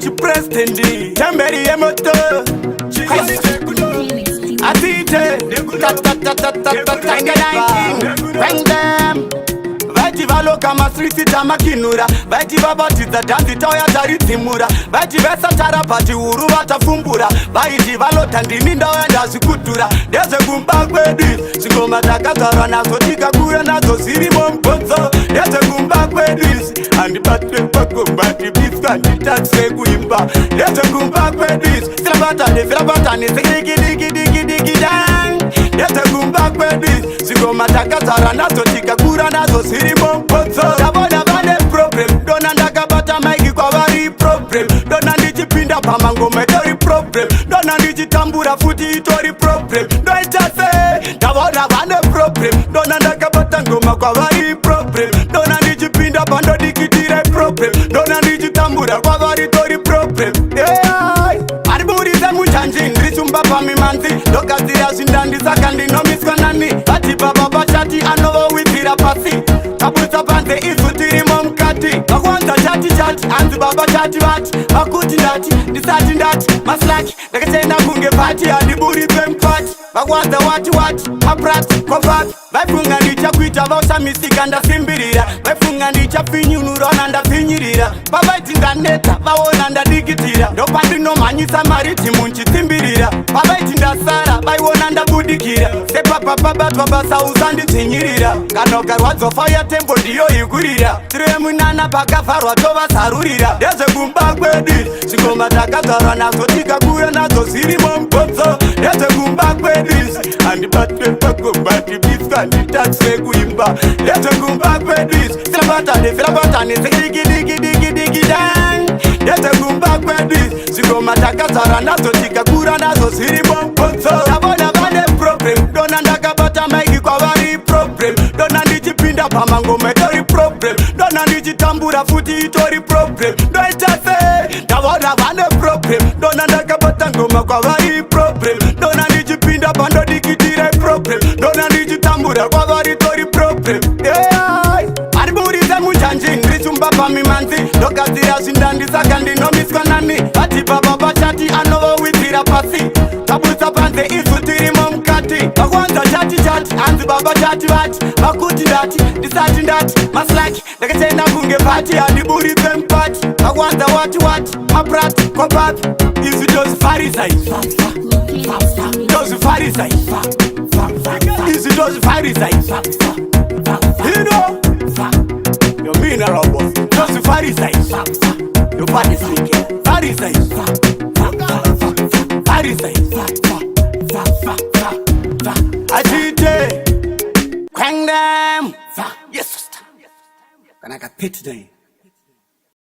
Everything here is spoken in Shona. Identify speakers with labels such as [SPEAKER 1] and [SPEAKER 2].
[SPEAKER 1] Chi president Temberi emoto Atite Bang them Vaiti valoka masrisi tamakinura Vaiti vabatiza danzi tauya taritsimura Vaiti vesa tarapati uru vatafumbura Vaiti valota ndini ndauya ndazvikutura Ndeze kumba kwedu Zvingoma takazvarwa nazo tikakura nazo zirimo mbonzo Ndeze kumba kwedu Handibatwe pakombati biswa handitatswe kuimba Ndeze kumba kwedu Zirabatane zikidikidikidikidiki dang Ndeze kumba kwedu Zvingoma takazvarwa nazo tikakura nazo zirimo mbonzo Ndabona vane problem Dona ndakabata maiki kwavari problem Dona ndichipinda pamangoma itori problem Dona ndichitambura futi itori problem Ndoitase Ndabona vane problem Dona ndakabata ngoma kwavari problem Dona ndichipinda pandodikitire problem Dona ndichitambura kwavari tori problem Ariburize muchanji ndirichumba pamimanzi Ndogadzira zvindandisaka ndinomiswa nani Vati baba vachati anovowitsira pasi Tabutsa panze isu tirimo mukati Vakuwanza chati hanzi baba chati vati Vakuti ndati ndisati ndati maslaki ndakatenda kunge vati handiburitwe mukati Vakuwanza wati maprati kovati Vaifunga ndichakuita vausamisika ndasimbirira Vaifunga ndichapfinyunurona ndapfinyirira Vavaiti ndaneta vaona ndadikitira Ndopandinomhanyisa maritimu nchitsimbirira Vavaiti ndasara vaiona ndabudikira Sepapapabatwa basa usandidzinyirira Kanokarwadzofa yatembo ndiyo ikurira Tiri munana pakavharwa tovazarurira Ndezvekumba kwedu Zvingoma takazvarwa nazo tikakura nazo zirimo mbonzo Ndezvekumba kwedu Handibatwe pakombati biswa handitatswe kuimba Ndezvekumba kwedu Zirabatane zikidikidikidikidiki dang Ndezvekumba kwedu Zvingoma takazvarwa nazo tikakura nazo zirimo mbonzo Ndabona vane problem Dona ndakabata maiki kwavari problem Dona ndichipinda pamangoma itori problem Dona ndichitambura futi itori problem Ndoitase Ndabona vane problem Dona ndakabata ngoma kwavari problem Dona ndichipinda pandodikitire problem Dona ndichitambura kwavari tori problem Ariburize muchanji ndirichumba pamimanzi Ndogadzira zvindandisaka ndinomiswa nani Vati baba vachati anovowitsira pasi Tabutsa panze isu tirimo mukati Vakuwanza chati hanzi baba chati vati Vakuti ndati ndisati ndati maslaki ndakatenda kunge vati handiburitwe mukati Vakuwanza wati maprati kovati Isu tozvifarisa Tozvifarisa Isu tozvifarisa Yo minerable Tozvifarisa Yo panisike Farisa Atite Kwang them Yes sister Kanaka pit day